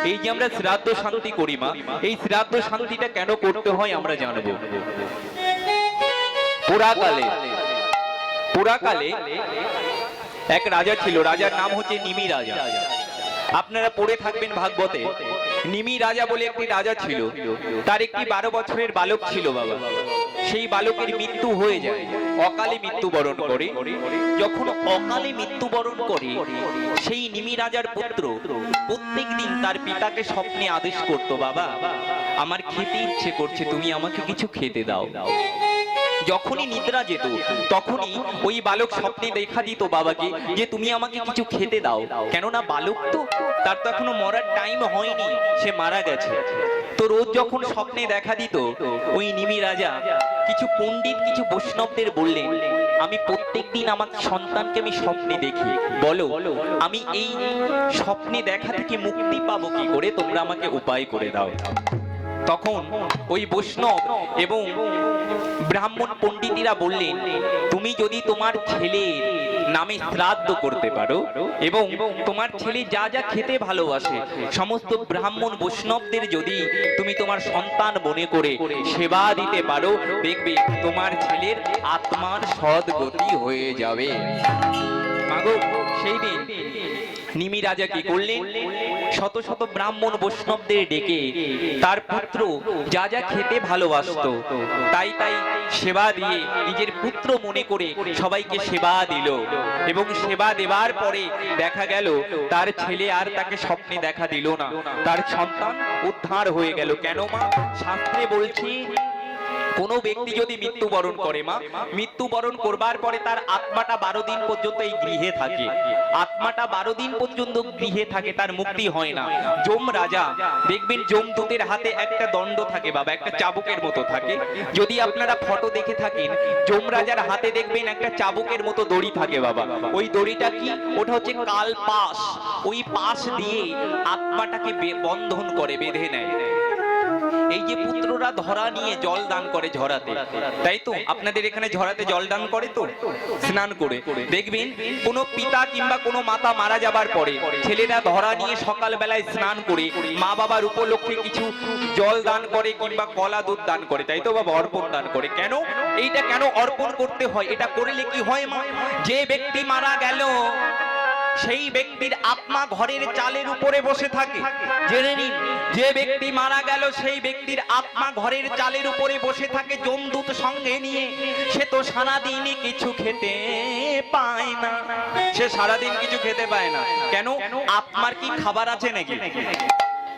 এই যে আমরা শ্রাদ্ধ শান্তি করি মা, এই শ্রাদ্ধ শান্তিটা কেন করতে হয় আমরা জানবো। পুরাকালে এক রাজা ছিল, রাজার নাম হচ্ছে নিমি রাজা। আপনারা পড়ে থাকবেন ভাগবতে। নিমি রাজা বলে একটি রাজা ছিল, তার একটি 12 বছরের বালক ছিল বাবা। সেই বালকের মৃত্যু হয়ে যায়, অকালে মৃত্যুবরণ করে। যখন অকালে মৃত্যুবরণ করে, সেই নিমি রাজার পুত্র প্রত্যেক দিন তার পিতাকে স্বপ্নে আদেশ করতো, বাবা আমার খেতে ইচ্ছে করছে, তুমি আমাকে কিছু খেতে দাও। যখনই নিদ্রা যেত তখনই ওই বালক স্বপ্নে দেখা দিত বাবাকে যে তুমি আমাকে কিছু খেতে দাও, কেননা বালক তো, তার তো এখনো মরার টাইম হয়নি, সে মারা গেছে। তো রোজ যখন স্বপ্নে দেখা দিত, ওই নিমি রাজা কিছু পণ্ডিত কিছু বৈষ্ণবদের বললেন, আমি প্রত্যেকদিন আমার সন্তানকে আমি স্বপ্নে দেখি, বলো আমি এই স্বপ্নে দেখা থেকে মুক্তি পাবো কি করে, তোমরা আমাকে উপায় করে দাও। তখন ওই বৈষ্ণব এবং ব্রাহ্মণ পণ্ডিতেরা বললেন, তুমি যদি তোমার ছেলের নামে শ্রাদ্ধ করতে পারো এবং তোমার ছেলে যা যা খেতে ভালোবাসে সমস্ত ব্রাহ্মণ বৈষ্ণবদের যদি তুমি তোমার সন্তান মনে করে সেবা দিতে পারো, দেখবে তোমার ছেলের আত্মার সদ্গতি হয়ে যাবে। মাগো, সেই দিন নিমি রাজা কি করলেন, শত শত ব্রাহ্মণ বৈষ্ণবদের ডেকে তার পুত্র যা যা খেতে ভালোবাসতো তাই তাই সেবা দিয়ে নিজের পুত্র মনে করে সবাইকে সেবা দিল। এবং সেবা দেওয়ার পরে দেখা গেল তার ছেলে আর তাকে স্বপ্নে দেখা দিল না, তার সন্তান উদ্ধার হয়ে গেল। কেন মা? শাস্ত্রে বলছি কোন ব্যক্তি যদি মৃত্যুবরণ করে মা, মৃত্যুবরণ করবার পরে তার আত্মাটা 12 দিন পর্যন্ত এই গৃহে থাকে, আত্মাটা 12 দিন পর্যন্ত গৃহে থাকে, তার মুক্তি হয় না। যম রাজা দেখবেন যমদূতের হাতে একটা দণ্ড থাকে বাবা, একটা চাবুকের মতো থাকে। যদি আপনারা ফটো দেখে থাকেন, যম রাজার হাতে দেখবেন একটা চাবুকের মতো দড়ি থাকে বাবা। ওই দড়িটা কি? ওটা হচ্ছে কাল পাশ। ওই পাশ দিয়ে আত্মাটাকে বন্ধন করে, বেঁধে নেয়। এই যে পুত্ররা ধরা নিয়ে জল দান করে ঝরাতে, তাই তো আপনাদের এখানে ঝরাতে জল দান করে তো স্নান করে, দেখবেন কোন পিতা কিংবা কোন মাতা মারা যাবার পরে ছেলেরা ধরা নিয়ে সকাল বেলায় স্নান করে মা বাবার উপলক্ষে কিছু জল দান করে কিংবা কলা দুধ দান করে, তাই তো বাবা, অর্পণ দান করে। কেন এইটা কেন অর্পণ করতে হয়? এটা করলে কি হয় মা? যে ব্যক্তি মারা গেল সেই ব্যক্তির আত্মা ঘরের চালের উপরে বসে থাকে। জেনে নিন, যে ব্যক্তি মারা গেল সেই ব্যক্তির আত্মা ঘরের চালের উপরে বসে থাকে যমদূত সঙ্গে নিয়ে। সে তো সারাদিন কিছু খেতে পায় না, সে সারাদিন কিছু খেতে পায় না। কেন? আত্মার কি খাবার আছে নাকি?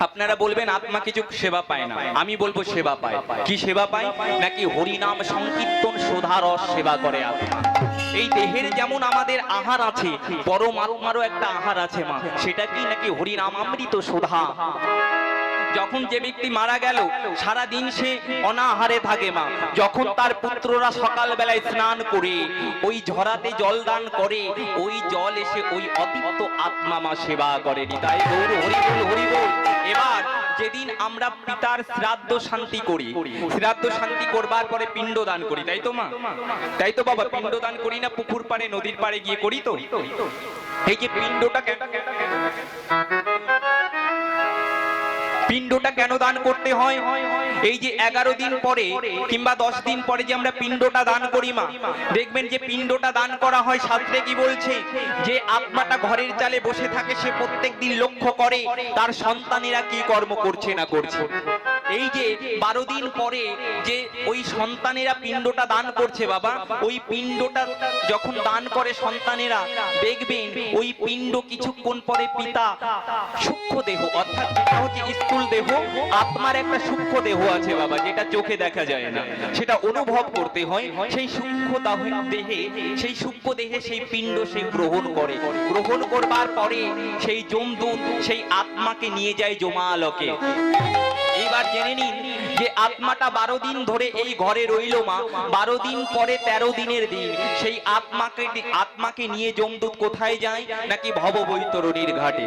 আপনারা বলবেন আত্মা কিছু সেবা পায় না, আমি বলবো সেবা পায়। কি সেবা পায়? নাকি হরিনাম সংকীর্তন সোধা রস সেবা করে আত্মা। এই দেহের যেমন আমাদের আহার আছে, পরমাত্মারও একটা আহার আছে মা, সেটা কি? নাকি হরিনামামৃত সোধা। যখন যে ব্যক্তি মারা গেল সারা দিন সে অনাহারে থাকে মা, যখন তার পুত্ররা সকাল বেলায় স্নান করে ওই ঝরাতে জল দান করে, ওই জল এসে ওই অতিপ্ত আত্মা মা সেবা করে। তাই গৌর হরি বল, হরি বল। এবার যেদিন আমরা পিতার শ্রাদ্ধ শান্তি করি, শ্রাদ্ধ শান্তি করবার পরে পিণ্ড দান করি, তাই তো মা, তাই তো বাবা, পিণ্ড দান করি না? পুকুর পাড়ে নদীর পাড়ে গিয়ে করি তো। এই যে পিণ্ডটা কেন দান করতে হয়? এই যে 11 দিন পরে কিংবা 10 দিন পরে যে আমরা পিণ্ডটা দান করি মা, দেখবেন যে পিণ্ডটা দান করা হয়, শাস্ত্রে কি বলছে? যে আত্মাটা ঘরের চালে বসে থাকে, সে প্রত্যেক দিন লক্ষ্য করে তার সন্তানেরা কি কর্ম করছে না করছে। এই যে 12 দিন পরে যে ওই সন্তানেরা পিণ্ডটা দান করছে বাবা, ওই পিণ্ডটা যখন দান করে সন্তানেরা, দেখবেন ওই পিণ্ড কিছুক্ষণ পরে পিতা সূক্ষ্ম দেহ, অর্থাৎ পিতা হচ্ছে স্থূল দেহ, আত্মার একটা সূক্ষ্ম দেহ আছে বাবা, যেটা চোখে দেখা যায় না, সেটা অনুভব করতে হয়। সেই সূক্ষ্ম দেহে, সেই সূক্ষ্ম দেহে সেই পিণ্ড সে গ্রহণ করে। গ্রহণ করবার পরে সেই যমদূত সেই আত্মাকে নিয়ে যায় যমালোকে। এইবার জেনে নিন, যে আত্মাটা 12 দিন ধরে এই ঘরে রইল মা, 12 দিন পরে 13 দিনের দিন সেই আত্মাকে নিয়ে যমদূত কোথায় যায়? নাকি ভব বৈতরণীর ঘাটে।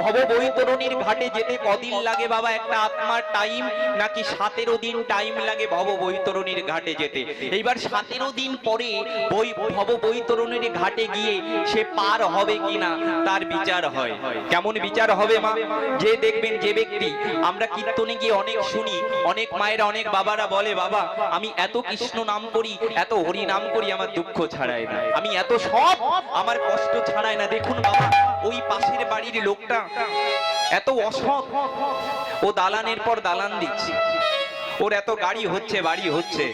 ভব বৈতরণীর ঘাটে যেতে কদিন লাগে বাবা একটা আত্মার টাইম? নাকি 17 দিন টাইম লাগে ভব বৈতরণীর ঘাটে যেতে। এইবার 17 দিন পরে ভব বৈতরণীর ঘাটে গিয়ে সে পার হবে কিনা তার বিচার হয়। কেমন বিচার হবে মা? যে দেখবেন যে ব্যক্তি, আমরা কীর্তনে গিয়ে অনেক শুনি, অনেক মায়েরা অনেক বাবারা বলে, বাবা আমি এত কৃষ্ণ নাম করি, এত হরি নাম করি, আমার দুঃখ ছাড়ায় না, আমি এত সব আমার কষ্ট ছাড়ায় না। দেখুন বাবা, ওই পাশের বাড়ির লোকটা এত অসৎ, ও দালানের পর দালান দিচ্ছে, ওর এত গাড়ি হচ্ছে, বাড়ি হচ্ছে,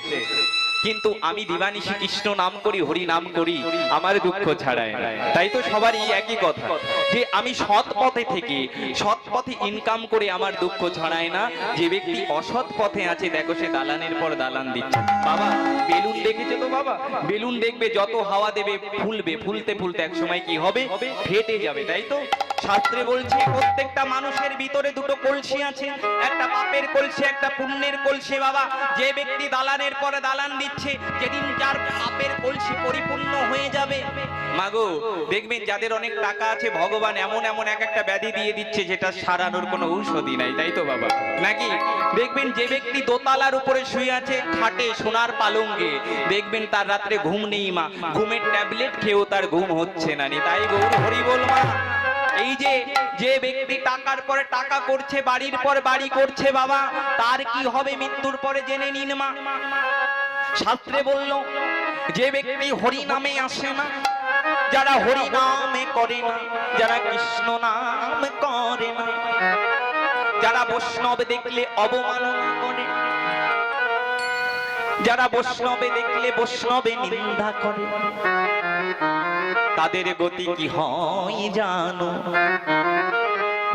কিন্তু আমি দিবানিশি কৃষ্ণ নাম করি, হরি নাম করি, আমার দুঃখ ছাড়ায় না। তাই তো সবারই একই কথা, যে আমি সৎ পথে থেকে সৎ পথে ইনকাম করে আমার দুঃখ ছড়ায় না। যে ব্যক্তি অসৎ পথে আছে, দেখো সে দালানের পর দালান দিচ্ছে। বাবা বেলুন দেখেছো তো বাবা, বেলুন দেখবে যত হাওয়া দেবে ফুলবে, ফুলতে ফুলতে এক সময় কি হবে? ফেটে যাবে। তাই তো শাস্ত্রে বলছে প্রত্যেকটা মানুষের ভিতরে দুটো কলসি আছে, একটা পাপের কলসি, একটা পুণ্যের কলসি। বাবা যে ব্যক্তি দালানের পরে দালান দিচ্ছে, যেদিন যার পাপের কলসি পরিপূর্ণ হয়ে যাবে, মাগো দেখবেন যাদের অনেক টাকা আছে, ভগবান এমন এমন এক একটা ব্যাধি দিয়ে দিচ্ছে যেটা সারানোর কোনো ঔষধই নাই। তাই তো বাবা, নাকি? দেখবেন যে ব্যক্তি দোতলার উপরে শুয়ে আছে খাটে সোনার পালঙ্কে, দেখবেন তার রাত্রে ঘুম নেই মা, ঘুমের ট্যাবলেট খেয়েও তার ঘুম হচ্ছে না। তাই গৌর হরি বল মা। এই যে ব্যক্তি টাকার পরে টাকা করছে, বাড়ির পর বাড়ি করছে, বাবা তার কি হবে মৃত্যুর পরে জেনে নিন মা। শাস্ত্রে বলল যে ব্যক্তি হরি নামে আসে না, যারা হরি নামে করে না, যারা কৃষ্ণ নাম করে না, যারা বৈষ্ণব দেখলে অবমাননা করে, যারা বৈষ্ণবে দেখলে বৈষ্ণবে নিন্দা করে, তাদের গতি কি হয় জানো?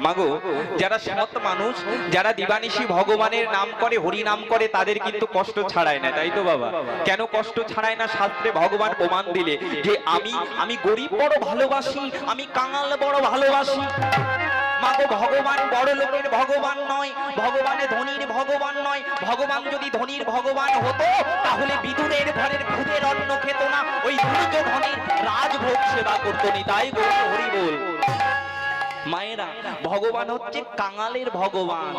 মাগো যারা সৎ মানুষ, যারা দিবানিশি ভগবানের নাম করে, হরি নাম করে, তাদের কিন্তু কষ্ট ছাড়ায় না। তাই তো বাবা, কেন কষ্ট ছাড়ায় না? শাস্ত্রে ভগবান প্রমাণ দিলে যে আমি গরিব বড় ভালোবাসি, আমি কাঙাল বড় ভালোবাসি। মাগো ভগবান বড় লোকের ভগবান নয়, ভগবানে ধনীর ভগবান নয়। ভগবান যদি ধনীর ভগবান হতো, তাহলে বিদুরের ঘরের খুদের অন্ন খেত না, ওই দুর্যোধনের রাজভোগ সেবা করতো নি। তাই গৌর হরি বল। মায়েরা, ভগবান হচ্ছে কাঙালের ভগবান,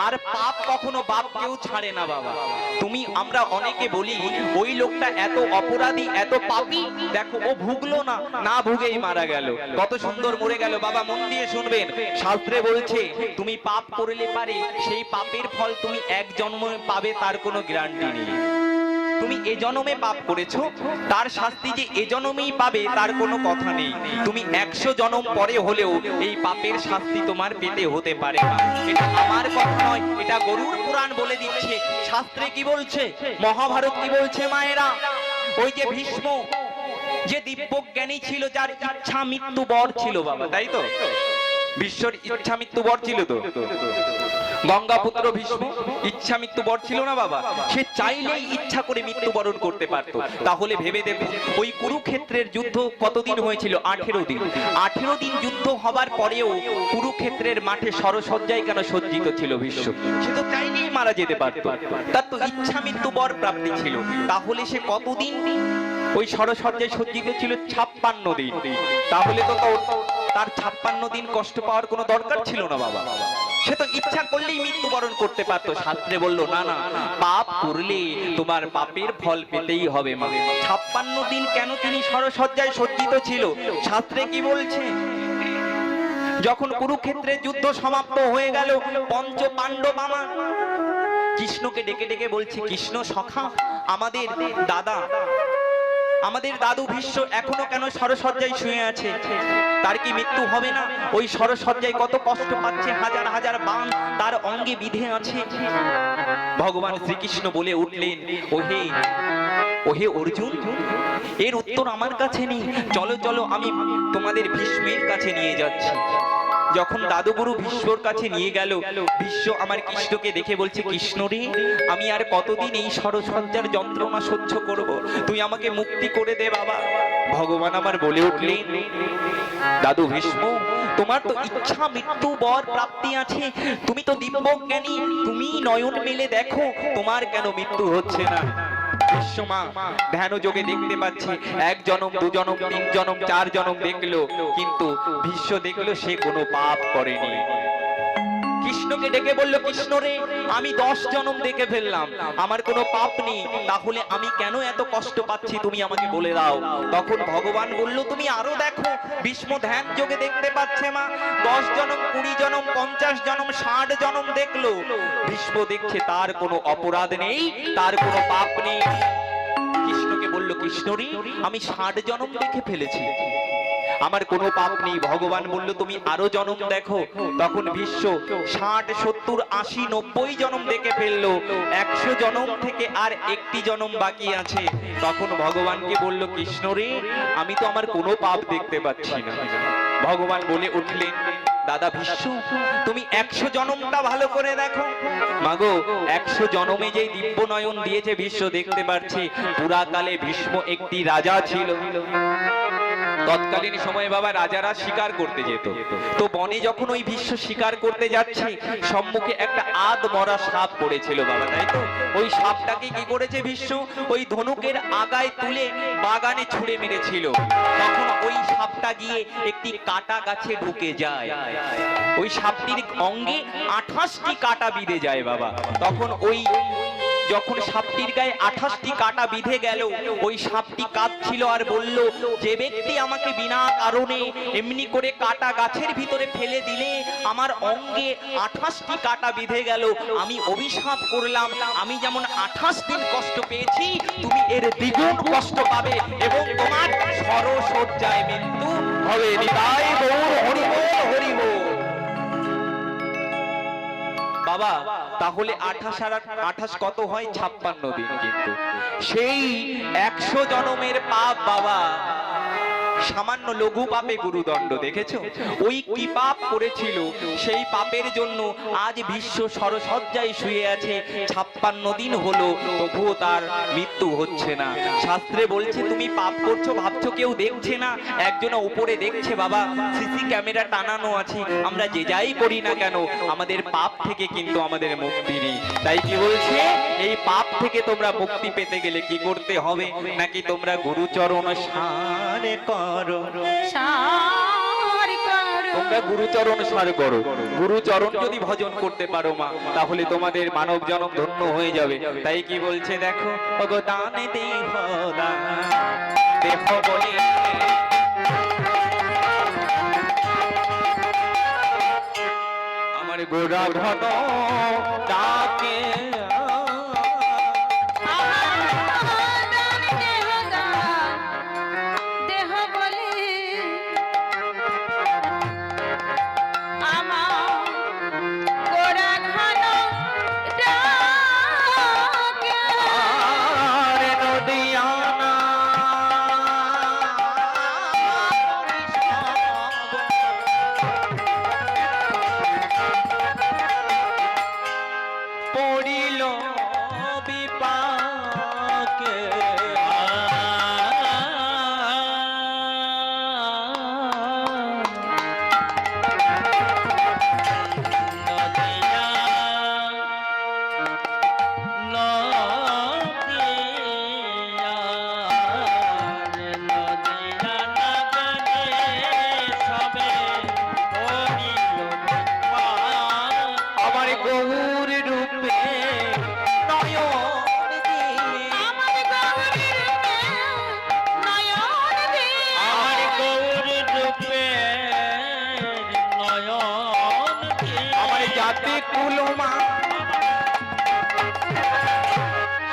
আর পাপ কখনো বাপকেও ছাড়ে না বাবা। আমরা অনেকে বলি ওই লোকটা এত অপরাধী, এত পাপী, দেখো ও ভুগলো না, না ভুগেই মারা গেল, কত সুন্দর মরে গেল। বাবা মন দিয়ে শুনবেন, শাস্ত্রে বলছে তুমি পাপ করলে পারে সেই পাপের ফল তুমি এক জন্মে পাবে, তার কোনো গ্যারান্টি নেই। তুমি এ জন্মে পাপ করেছো, তার শাস্তি যে এ জন্মেই পাবে তার কোনো কথা নেই। তুমি 100 জন্ম পরে হলেও এই পাপের শাস্তি তোমার পেতে হতে পারে না। এটা আমার কথা নয়, এটা গরুড় পুরাণ বলে দিচ্ছে। শাস্ত্রে কি বলছে, মহাভারত কি বলছে মায়েরা? ওই যে ভীষ্ম, যে দিব্যজ্ঞানী ছিল, যার ইচ্ছা মৃত্যু বর ছিল বাবা, তাই তো? বিশ্বর ইচ্ছা মৃত্যু বর ছিল তো। গঙ্গাপুত্র ভীষ্ম ইচ্ছা মৃত্যু বর ছিল না বাবা? সে চাইলেই ইচ্ছা করে মৃত্যুবরণ করতে পারত। তাহলে ভেবে দেখুন, ওই কুরুক্ষেত্রের যুদ্ধ কতদিন হয়েছিল? 18 দিন। 18 দিন যুদ্ধ হবার পরেও কুরুক্ষেত্রের মাঠে সরসজ্জায় কেন সজ্জিত ছিল ভীষ্ম? সে তো চাইলেই মারা যেতে পারত, তার তো ইচ্ছা মৃত্যু বর প্রাপ্তি ছিল। তাহলে সে কতদিন ওই সরসজ্জায় সজ্জিত ছিল? 56 দিন। তাহলে তো তার 56 দিন কষ্ট পাওয়ার কোনো দরকার ছিল না বাবা। সে তো ইচ্ছা করলেই মৃত্যুবরণ করতে পারতো। শাস্ত্রে বলল না না, পাপ করলে তোমার পাপের ফল পেতেই হবে মা। 56 দিন কেন তিনি সরসজ্জায় সজ্জিত ছিল? শাস্ত্রে কি বলছে? যখন কুরুক্ষেত্রের যুদ্ধ সমাপ্ত হয়ে গেল, পঞ্চ পাণ্ডব আমার কৃষ্ণকে ডেকে ডেকে বলছে, কৃষ্ণ সখা, আমাদের দাদা, আমাদের দাদু ভীষ্ম এখনো কেন সরসজ্জায় শুয়ে আছে? তার কি মৃত্যু হবে না? ওই সরসজ্জায় কত কষ্ট পাচ্ছে, হাজার হাজার বাণ তার অঙ্গে বিধে আছে। ভগবান শ্রীকৃষ্ণ বলে উঠলেন, ওহে অর্জুন, এর উত্তর আমার কাছে নেই, চলো চলো আমি তোমাদের ভীষ্মের কাছে নিয়ে যাচ্ছি। যখন দাদুগুরু ভীষ্মর কাছে নিয়ে গেল, ভীষ্ম আমার কৃষ্ণকে দেখে বলছে, কৃষ্ণ রে, আমি আর কতদিন এই সরসজ্জার যন্ত্রণা সহ্য করব, তুই আমাকে মুক্তি করে দে বাবা। ভগবান আমার বলে উঠলেন, দাদু ভীষ্ম, তোমার তো ইচ্ছা মৃত্যু বর প্রাপ্তি আছে, তুমি তো দিব্যজ্ঞানী, তুমি নয়ন মেলে দেখো তোমার কেন মৃত্যু হচ্ছে না। বিশ্বমা ধ্যান যোগে দেখতে পাচ্ছি, এক জনম, দু জনম, তিন জনম, চার জনম দেখলো, কিন্তু ভীষ্ম দেখলো সে কোনো পাপ করেনি। কৃষ্ণকে ডেকে বলল, কৃষ্ণ রে, আমি 10 জনম দেখে ফেললাম, আমার কোনো পাপ নেই, তাহলে আমি কেন এত কষ্ট পাচ্ছি তুমি আমাকে বলে দাও। তখন ভগবান বলল, তুমি আরো দেখো। ভীষ্ম ধ্যান যোগে দেখতে পাচ্ছে মা, 10 জনম, 20 জনম, 50 জনম, 60 জনম দেখলো। ভীষ্ম দেখছে তার কোনো অপরাধ নেই, তার কোনো পাপ নেই। কৃষ্ণকে বলল, কৃষ্ণ রে, আমি 60 জনম দেখে ফেলেছি, আমার কোনো পাপ নেই। ভগবান বলল, তুমি আরো জনম দেখো। তখন ভীষ্ম 60, 70, 80, 90 জনম দেখে ফেললো, 100 জনম থেকে আর একটি জনম বাকি আছে। তখন ভগবানকে বলল, কৃষ্ণ রে, আমি তো আমার কোনো পাপ দেখতে পাচ্ছি না। ভগবান বলে উঠলেন, দাদা ভীষ্ম, তুমি 100 জনমটা ভালো করে দেখো। মাগো, 100 জনমে যে দিব্য নয়ন দিয়েছে ভীষ্ম দেখতে পারছে, পুরাকালে ভীষ্ম একটি রাজা ছিল। তৎকালীন সময়ে বাবা রাজারা শিকার করতে যেত, তো বনে যখন ওই ভীষ্ম শিকার করতে যাচ্ছে, সম্মুখে একটা আদ মরা সাপ পড়েছিল বাবা, তাই তো? ওই সাপটাকে কি করেছে ভীষ্ম, ওই ধনুকের আগায় তুলে বাগানে ছুঁড়ে মেরেছিল। তখন ওই সাপটা গিয়ে একটি কাটা গাছে ঢুকে যায়, ওই সাপটির অঙ্গে 28টি কাটা বিঁধে যায় বাবা। তখন ওই যখন সাপটির গায়ে 28টি কাটা বিঁধে গেল, ওই সাপটি কাঁদছিল আর বলল, যে ব্যক্তি আমাকে বিনা কারণে এমনি করে কাটা গাছের ভিতরে ফেলে দিলে, আমার অঙ্গে 28টি কাটা বিঁধে গেল, আমি অভিশাপ করলাম, আমি যেমন 28 দিন কষ্ট পেয়েছি, তুমি এর দ্বিগুণ কষ্ট পাবে এবং তোমার সরসজ্জায় মৃত্যু হবে। নিতাই গৌর হরি বল, হরি বল। বাবা, তাহলে 28 আর 28 কত হয়? 56 দিন। কিন্তু সেই 100 জনমের পাপ বাবা, সামান্য লঘু পাপে গুরুদণ্ড, দেখেছো? ওই কি পাপ করেছিল, সেই পাপের জন্য আজ ভীষ্ম সরসজ্জায় শুয়ে আছে, 56 দিন হলো, তবুও তার মৃত্যু হচ্ছে না। শাস্ত্রে বলছে, তুমি পাপ করছো ভাবছো কেউ দেখছে না, একজন উপরে দেখছে বাবা, সিসি ক্যামেরা টানানো আছে, আমরা যে যাই করি না কেন আমাদের পাপ থেকে কিন্তু আমাদের মুক্তি নেই। তাই কি বলছে, এই পাপ থেকে তোমরা মুক্তি পেতে গেলে কি করতে হবে, নাকি তোমরা গুরুচরণ সার করো, তোমরা গুরুচরণ সার করো। গুরুচরণ যদি ভজন করতে পারো মা, তাহলে তোমাদের মানব জনম ধন্য হয়ে যাবে। তাই কি বলছে দেখো, ভগদানে দেহ দান, দেহ বলে আমার গোরা ধন ডাকে,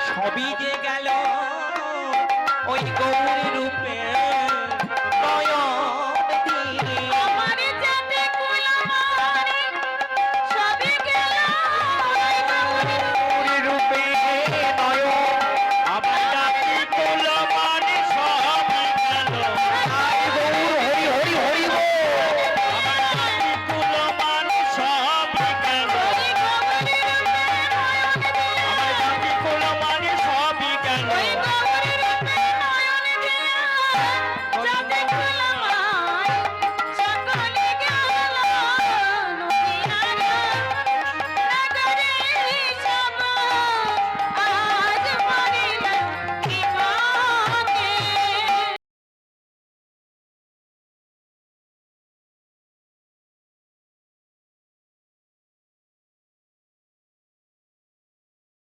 সবই যে গেল ওই গৌর